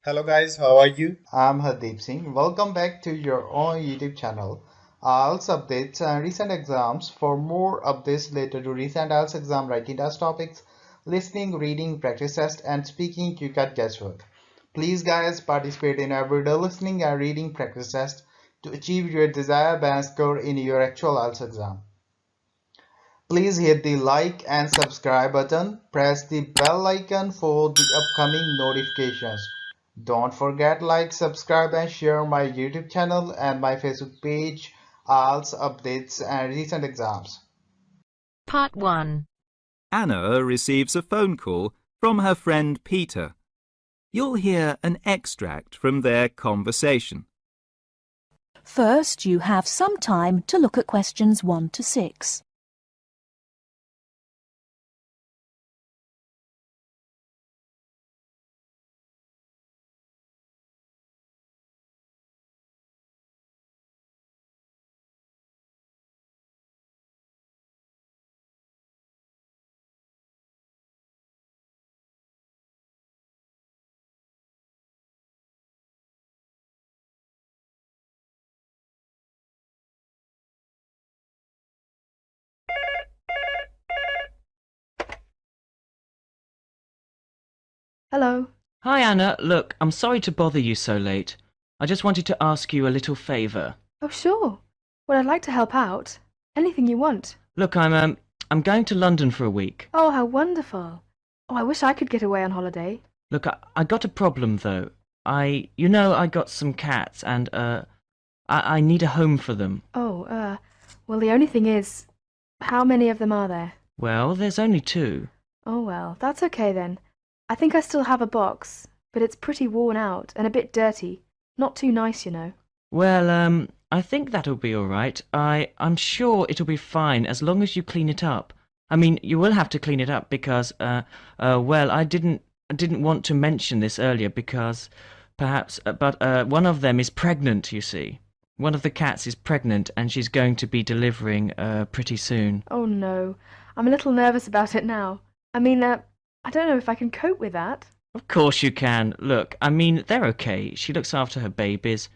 Hello guys, how are you? I'm Hardeep Singh. Welcome back to your own YouTube channel. IELTS updates and recent exams. For more updates related to recent IELTS exam writing test topics, listening, reading, practice test, and speaking, you can guesswork. Please, guys, participate in everyday listening and reading practice test to achieve your desired band score in your actual IELTS exam. Please hit the like and subscribe button. Press the bell icon for the upcoming notifications. Don't forget like, subscribe and share my YouTube channel and my Facebook page, IELTS updates and recent exams. Part 1. Anna receives a phone call from her friend Peter. You'll hear an extract from their conversation. First, you have some time to look at questions 1 to 6. Hello. Hi Anna, look, I'm sorry to bother you so late. I just wanted to ask you a little favour. Oh, sure. Well, I'd like to help out. Anything you want. Look, I'm going to London for a week. Oh, how wonderful. Oh, I wish I could get away on holiday. Look, I got a problem though. I got some cats and, I need a home for them. Oh, well, the only thing is, how many of them are there? Well, there's only 2. Oh, well, that's okay then. I think I still have a box, but it's pretty worn out and a bit dirty. Not too nice, you know. Well, I think that'll be all right. I'm sure it'll be fine as long as you clean it up. I mean, you will have to clean it up because, well, I didn't want to mention this earlier because perhaps, but one of them is pregnant, you see. One of the cats is pregnant and she's going to be delivering, pretty soon. Oh, no. I'm a little nervous about it now. I don't know if I can cope with that. Of course you can. Look, I mean, they're okay. She looks after her babies.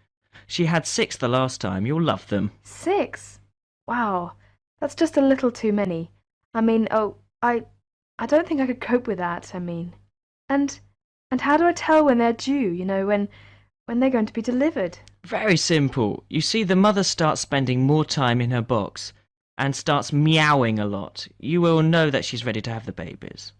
She had 6 the last time. You'll love them. 6? Wow. That's just a little too many. I don't think I could cope with that, And how do I tell when they're due, when they're going to be delivered? Very simple. You see, the mother starts spending more time in her box and starts meowing a lot. You will know that she's ready to have the babies.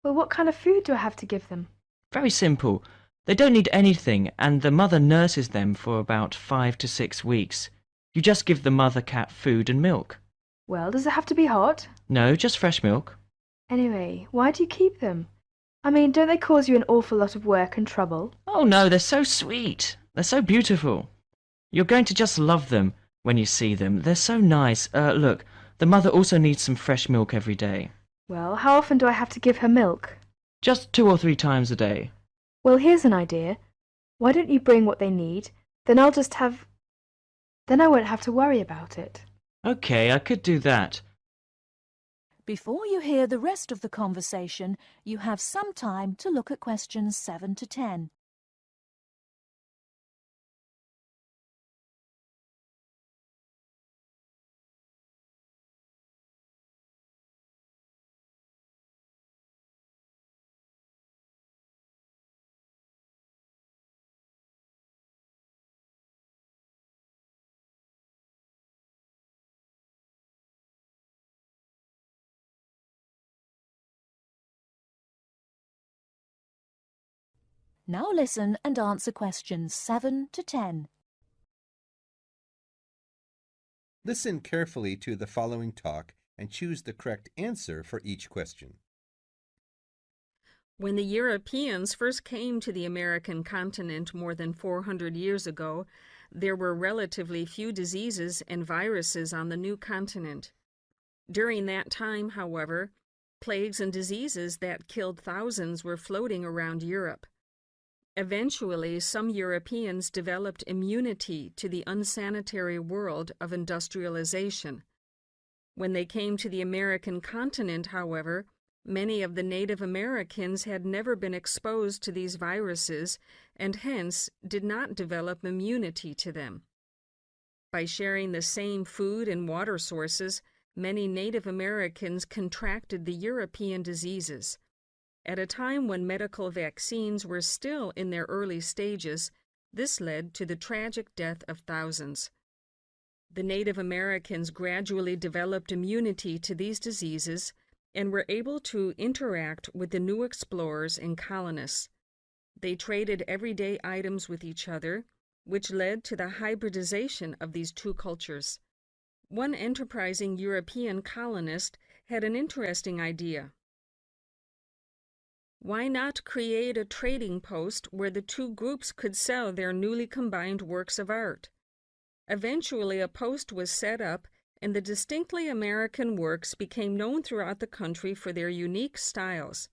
Well, what kind of food do I have to give them? Very simple. They don't need anything, and the mother nurses them for about 5 to 6 weeks. You just give the mother cat food and milk. Well, does it have to be hot? No, just fresh milk. Anyway, why do you keep them? Don't they cause you an awful lot of work and trouble? Oh no, they're so sweet. They're so beautiful. You're going to just love them when you see them. They're so nice. Look, the mother also needs some fresh milk every day. Well, how often do I have to give her milk? Just 2 or 3 times a day. Well, here's an idea. Why don't you bring what they need? Then I won't have to worry about it. Okay, I could do that. Before you hear the rest of the conversation, you have some time to look at questions 7 to 10. Now listen and answer questions 7 to 10. Listen carefully to the following talk and choose the correct answer for each question. When the Europeans first came to the American continent more than 400 years ago, there were relatively few diseases and viruses on the new continent. During that time, however, plagues and diseases that killed thousands were floating around Europe. Eventually, some Europeans developed immunity to the unsanitary world of industrialization. When they came to the American continent, however, Many of the Native Americans had never been exposed to these viruses and hence did not develop immunity to them. By sharing the same food and water sources, many Native Americans contracted the European diseases. At a time when medical vaccines were still in their early stages, this led to the tragic death of thousands. The Native Americans gradually developed immunity to these diseases and were able to interact with the new explorers and colonists. They traded everyday items with each other, which led to the hybridization of these two cultures. One enterprising European colonist had an interesting idea. Why not create a trading post where the two groups could sell their newly combined works of art? Eventually, a post was set up, and the distinctly American works became known throughout the country for their unique styles.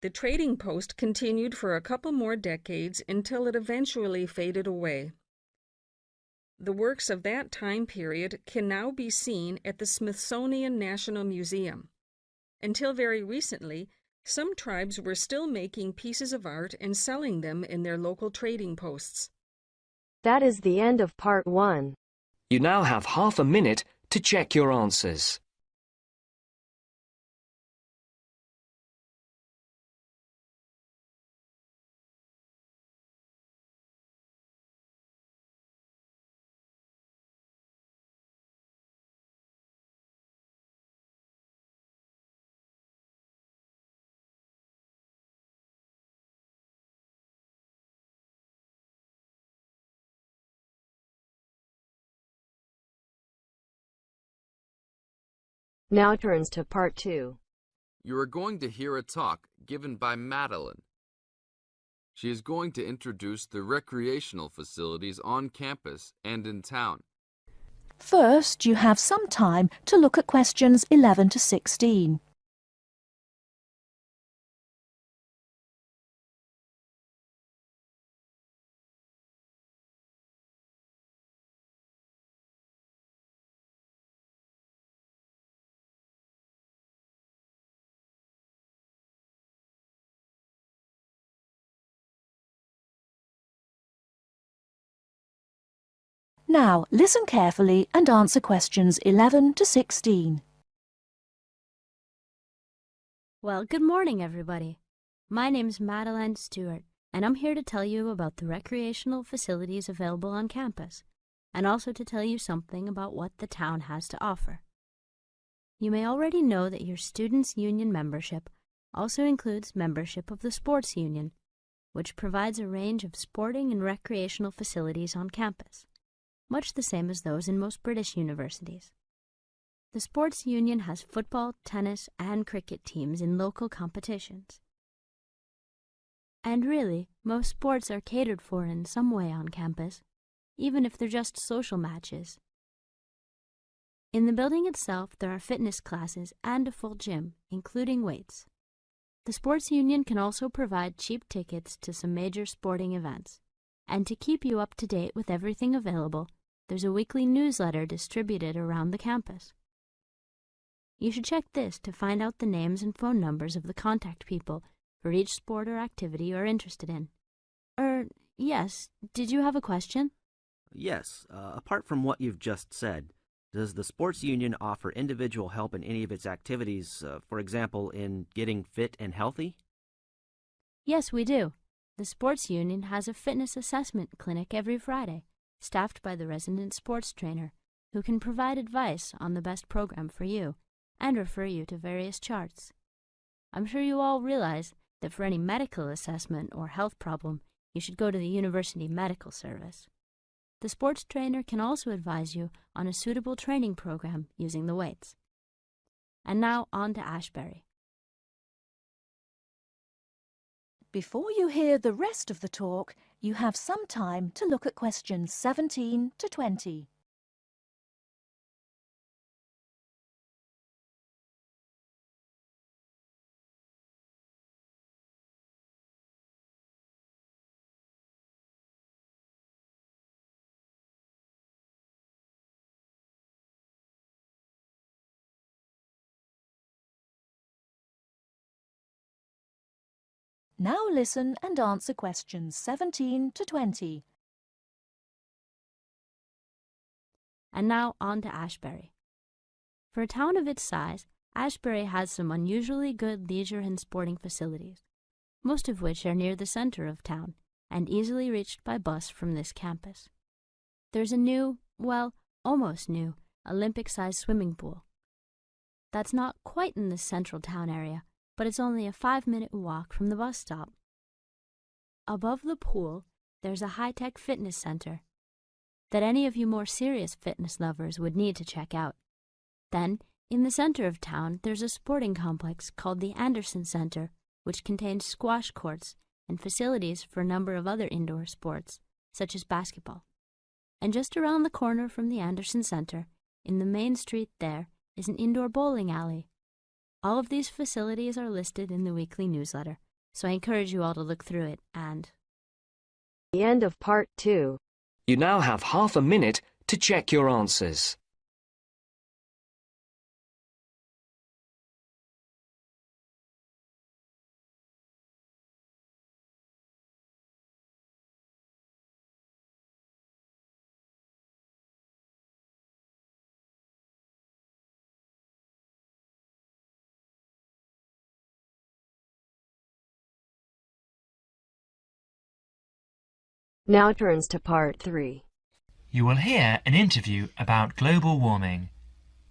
The trading post continued for a couple more decades until it eventually faded away. The works of that time period can now be seen at the Smithsonian National Museum. Until very recently, some tribes were still making pieces of art and selling them in their local trading posts. That is the end of part 1. You now have half a minute to check your answers. Now turns to part 2. You are going to hear a talk given by Madeline. She is going to introduce the recreational facilities on campus and in town. First, you have some time to look at questions 11 to 16. Now, listen carefully and answer questions 11 to 16. Well, good morning, everybody. My name's Madeline Stewart, and I'm here to tell you about the recreational facilities available on campus, and also to tell you something about what the town has to offer. You may already know that your Students' Union membership also includes membership of the Sports Union, which provides a range of sporting and recreational facilities on campus, much the same as those in most British universities. The Sports Union has football, tennis, and cricket teams in local competitions. And really, most sports are catered for in some way on campus, even if they're just social matches. In the building itself, there are fitness classes and a full gym, including weights. The Sports Union can also provide cheap tickets to some major sporting events. And to keep you up to date with everything available, there's a weekly newsletter distributed around the campus. You should check this to find out the names and phone numbers of the contact people for each sport or activity you're interested in. Yes, did you have a question? Yes, apart from what you've just said, does the Sports Union offer individual help in any of its activities, for example, in getting fit and healthy? Yes, we do. The Sports Union has a fitness assessment clinic every Friday, staffed by the resident sports trainer, who can provide advice on the best program for you and refer you to various charts. I'm sure you all realize that for any medical assessment or health problem, you should go to the University Medical Service. The sports trainer can also advise you on a suitable training program using the weights. And now on to Ashbury. Before you hear the rest of the talk, you have some time to look at questions 17 to 20. Now listen and answer questions 17 to 20. And now on to Ashbury. For a town of its size, Ashbury has some unusually good leisure and sporting facilities, most of which are near the center of town and easily reached by bus from this campus. There's a new, well, almost new, Olympic-sized swimming pool. That's not quite in the central town area, but it's only a 5-minute walk from the bus stop. Above the pool, there's a high-tech fitness center that any of you more serious fitness lovers would need to check out. Then, in the center of town, there's a sporting complex called the Anderson Center, which contains squash courts and facilities for a number of other indoor sports, such as basketball. And just around the corner from the Anderson Center, in the main street there, is an indoor bowling alley. All of these facilities are listed in the weekly newsletter, so I encourage you all to look through it and... The end of part 2. You now have half a minute to check your answers. Now turns to part 3. You will hear an interview about global warming.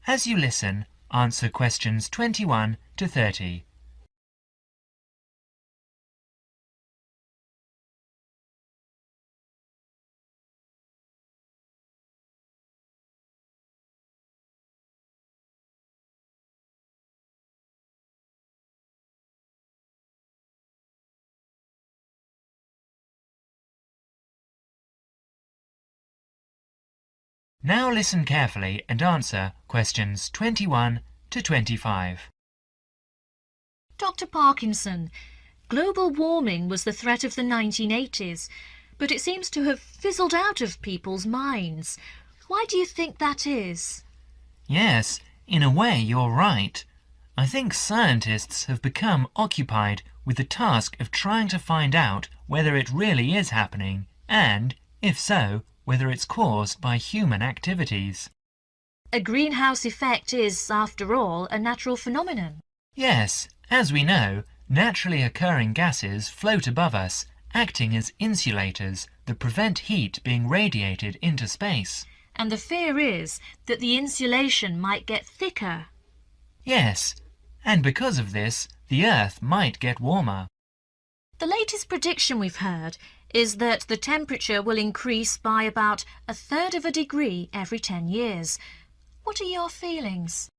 As you listen, answer questions 21 to 30. Now listen carefully and answer questions 21 to 25. Dr. Parkinson, global warming was the threat of the 1980s, but it seems to have fizzled out of people's minds. Why do you think that is? Yes, in a way you're right. I think scientists have become occupied with the task of trying to find out whether it really is happening and, if so, whether it's caused by human activities. A greenhouse effect is, after all, a natural phenomenon. Yes, as we know, naturally occurring gases float above us, acting as insulators that prevent heat being radiated into space. And the fear is that the insulation might get thicker. Yes, and because of this, the Earth might get warmer. The latest prediction we've heard is that the temperature will increase by about 1/3 of a degree every 10 years. What are your feelings?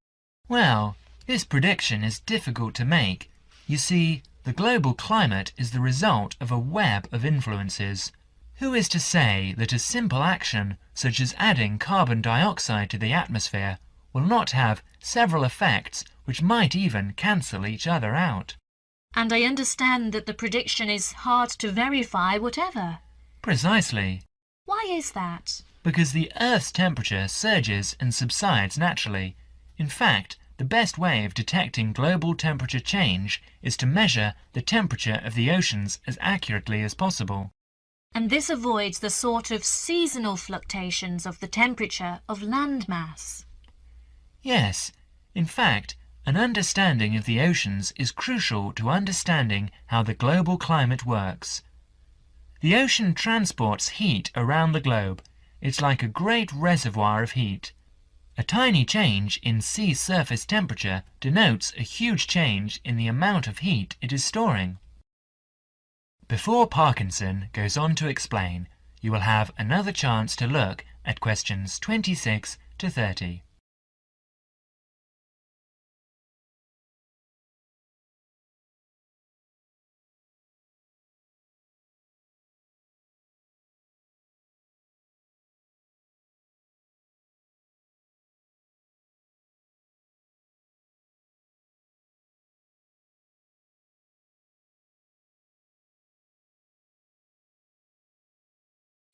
Well, this prediction is difficult to make. You see, the global climate is the result of a web of influences. Who is to say that a simple action, such as adding carbon dioxide to the atmosphere, will not have several effects which might even cancel each other out? And I understand that the prediction is hard to verify whatever. Precisely. Why is that? Because the Earth's temperature surges and subsides naturally. In fact, the best way of detecting global temperature change is to measure the temperature of the oceans as accurately as possible. And this avoids the sort of seasonal fluctuations of the temperature of land mass. Yes, in fact, an understanding of the oceans is crucial to understanding how the global climate works. The ocean transports heat around the globe. It's like a great reservoir of heat. A tiny change in sea surface temperature denotes a huge change in the amount of heat it is storing. Before Parkinson goes on to explain, you will have another chance to look at questions 26 to 30.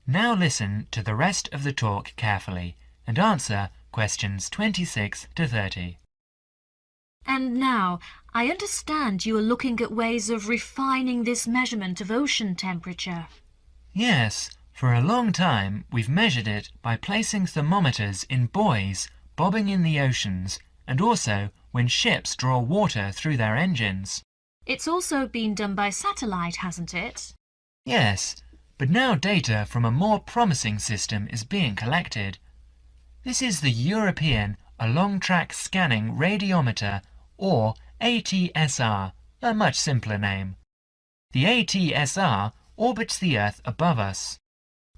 Now listen to the rest of the talk carefully and answer questions 26 to 30. And now, I understand you are looking at ways of refining this measurement of ocean temperature. Yes, for a long time we've measured it by placing thermometers in buoys bobbing in the oceans, and also when ships draw water through their engines. It's also been done by satellite, hasn't it? Yes, but now data from a more promising system is being collected. This is the European Along-Track Scanning Radiometer, or ATSR, a much simpler name. The ATSR orbits the Earth above us.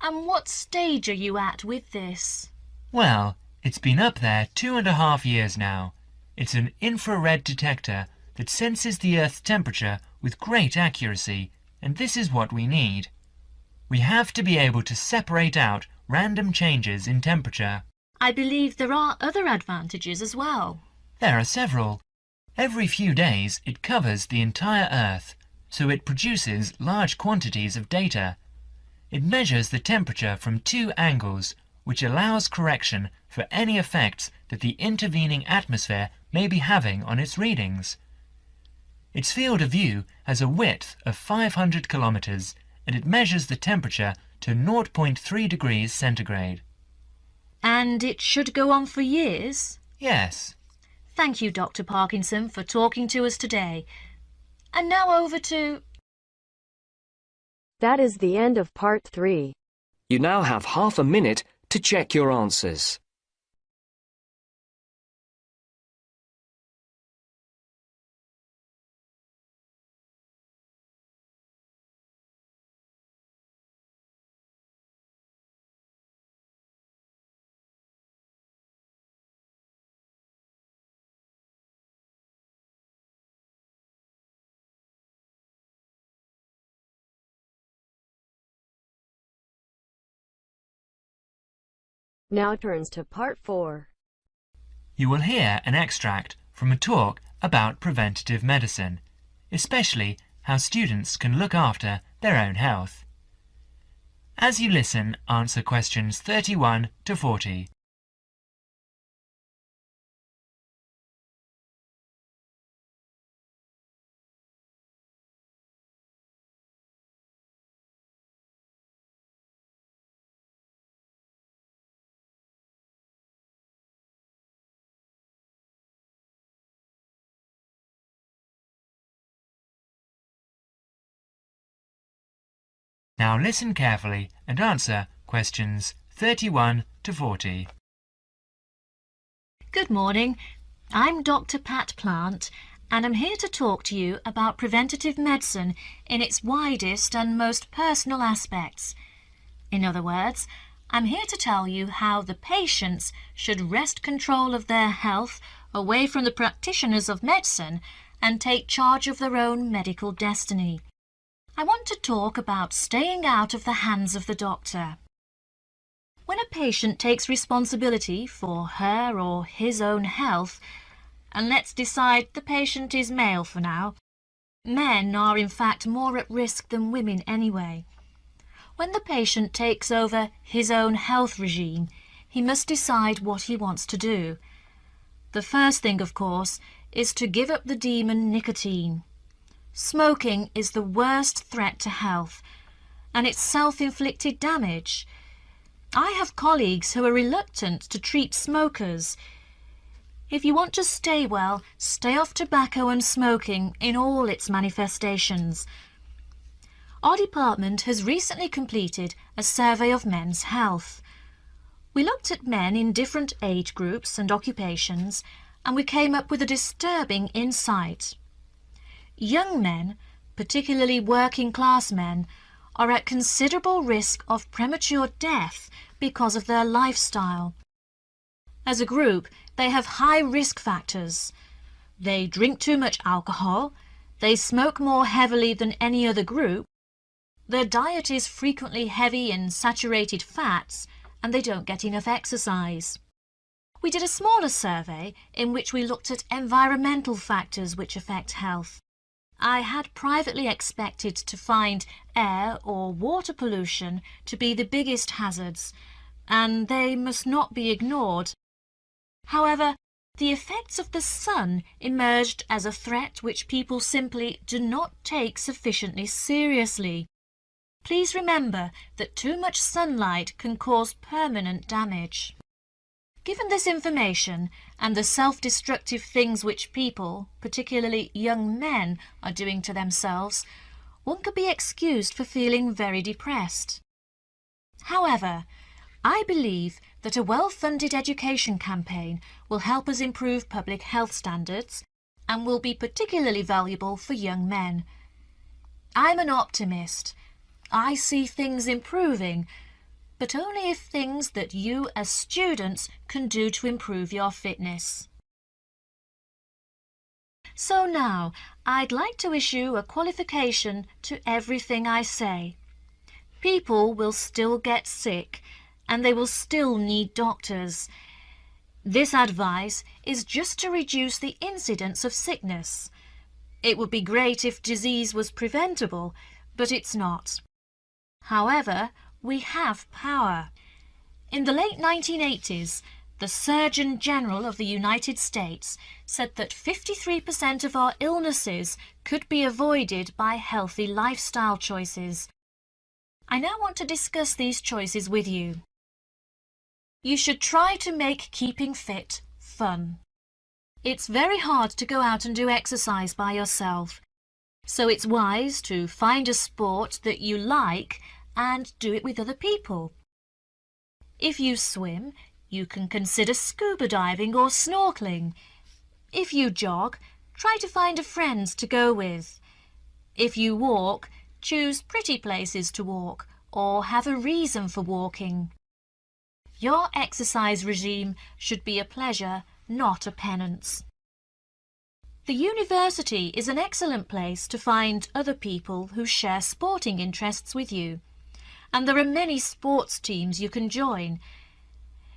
And what stage are you at with this? Well, it's been up there 2.5 years now. It's an infrared detector that senses the Earth's temperature with great accuracy, and this is what we need. We have to be able to separate out random changes in temperature. I believe there are other advantages as well. There are several. Every few days it covers the entire Earth, so it produces large quantities of data. It measures the temperature from 2 angles, which allows correction for any effects that the intervening atmosphere may be having on its readings. Its field of view has a width of 500 kilometers, and it measures the temperature to 0.3 degrees centigrade. And it should go on for years? Yes. Thank you, Dr. Parkinson, for talking to us today. And now over to... That is the end of part 3. You now have half a minute to check your answers. Now turns to part 4. You will hear an extract from a talk about preventative medicine, especially how students can look after their own health. As you listen, answer questions 31 to 40. Now listen carefully and answer questions 31 to 40. Good morning. I'm Dr. Pat Plant, and I'm here to talk to you about preventative medicine in its widest and most personal aspects. In other words, I'm here to tell you how the patients should wrest control of their health away from the practitioners of medicine and take charge of their own medical destiny. I want to talk about staying out of the hands of the doctor. When a patient takes responsibility for her or his own health, and let's decide the patient is male for now, men are in fact more at risk than women anyway. When the patient takes over his own health regime, he must decide what he wants to do. The first thing, of course, is to give up the demon nicotine. Smoking is the worst threat to health, and it's self-inflicted damage. I have colleagues who are reluctant to treat smokers. If you want to stay well, stay off tobacco and smoking in all its manifestations. Our department has recently completed a survey of men's health. We looked at men in different age groups and occupations, and we came up with a disturbing insight. Young men, particularly working-class men, are at considerable risk of premature death because of their lifestyle. As a group, they have high risk factors. They drink too much alcohol, they smoke more heavily than any other group, their diet is frequently heavy in saturated fats, and they don't get enough exercise. We did a smaller survey in which we looked at environmental factors which affect health. I had privately expected to find air or water pollution to be the biggest hazards, and they must not be ignored. However, the effects of the sun emerged as a threat which people simply do not take sufficiently seriously. Please remember that too much sunlight can cause permanent damage. Given this information and the self-destructive things which people, particularly young men, are doing to themselves, one could be excused for feeling very depressed. However, I believe that a well-funded education campaign will help us improve public health standards and will be particularly valuable for young men. I'm an optimist. I see things improving, but only if things that you as students can do to improve your fitness. So now, I'd like to issue a qualification to everything I say. People will still get sick, and they will still need doctors. This advice is just to reduce the incidence of sickness. It would be great if disease was preventable, but it's not. However, we have power. In the late 1980s, the Surgeon General of the United States said that 53% of our illnesses could be avoided by healthy lifestyle choices. I now want to discuss these choices with you. You should try to make keeping fit fun. It's very hard to go out and do exercise by yourself, so it's wise to find a sport that you like and do it with other people. If you swim, you can consider scuba diving or snorkeling. If you jog, try to find a friend to go with. If you walk, choose pretty places to walk or have a reason for walking. Your exercise regime should be a pleasure, not a penance. The university is an excellent place to find other people who share sporting interests with you, and there are many sports teams you can join.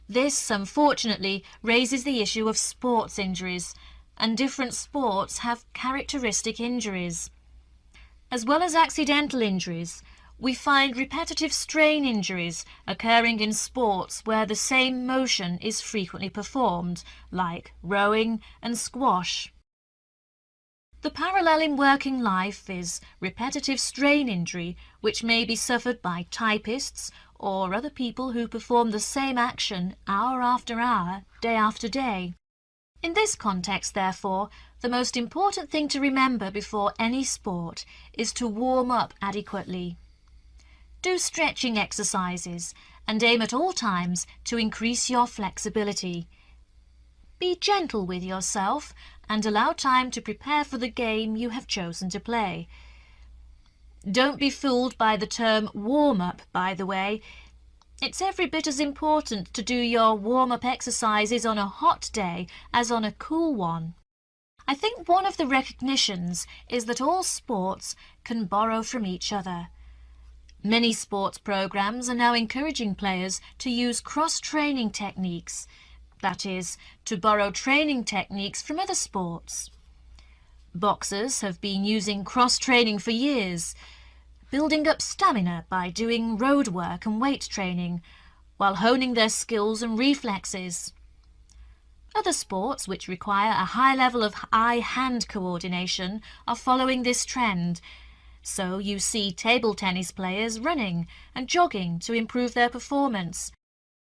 This, unfortunately, raises the issue of sports injuries, and different sports have characteristic injuries. As well as accidental injuries, we find repetitive strain injuries occurring in sports where the same motion is frequently performed, like rowing and squash. The parallel in working life is repetitive strain injury, which may be suffered by typists or other people who perform the same action hour after hour, day after day. In this context, therefore, the most important thing to remember before any sport is to warm up adequately. Do stretching exercises and aim at all times to increase your flexibility. Be gentle with yourself and allow time to prepare for the game you have chosen to play. Don't be fooled by the term warm-up, by the way. It's every bit as important to do your warm-up exercises on a hot day as on a cool one. I think one of the recognitions is that all sports can borrow from each other. Many sports programs are now encouraging players to use cross-training techniques, that is, to borrow training techniques from other sports. Boxers have been using cross-training for years, building up stamina by doing road work and weight training, while honing their skills and reflexes. Other sports which require a high level of eye-hand coordination are following this trend. So you see table tennis players running and jogging to improve their performance,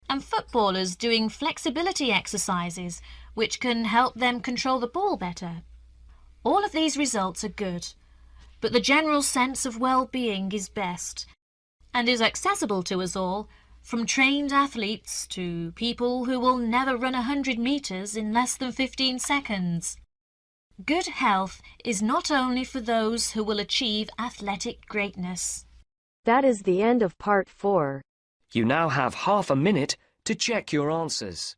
and footballers doing flexibility exercises which can help them control the ball better. All of these results are good, but the general sense of well-being is best, and is accessible to us all, from trained athletes to people who will never run 100 meters in less than 15 seconds. Good health is not only for those who will achieve athletic greatness. That is the end of part 4. You now have half a minute to check your answers.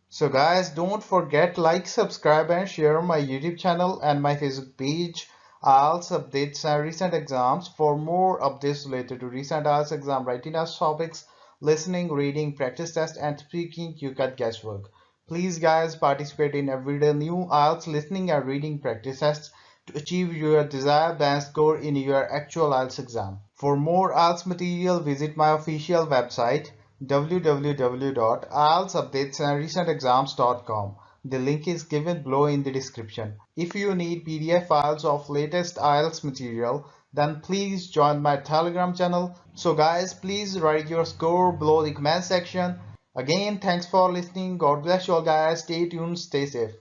So guys, don't forget like, subscribe and share my YouTube channel and my Facebook page, IELTS updates and recent exams. For more updates related to recent IELTS exam writing test topics, listening, reading, practice test and speaking, you got guesswork. Please guys, participate in everyday new IELTS listening and reading practice tests to achieve your desired band score in your actual IELTS exam. For more IELTS material, visit my official website www.ieltsupdatesandrecentexams.com. The link is given below in the description. If you need PDF files of latest IELTS material, then please join my Telegram channel. So guys, please write your score below the comment section. Again, thanks for listening. God bless you all guys. Stay tuned, stay safe.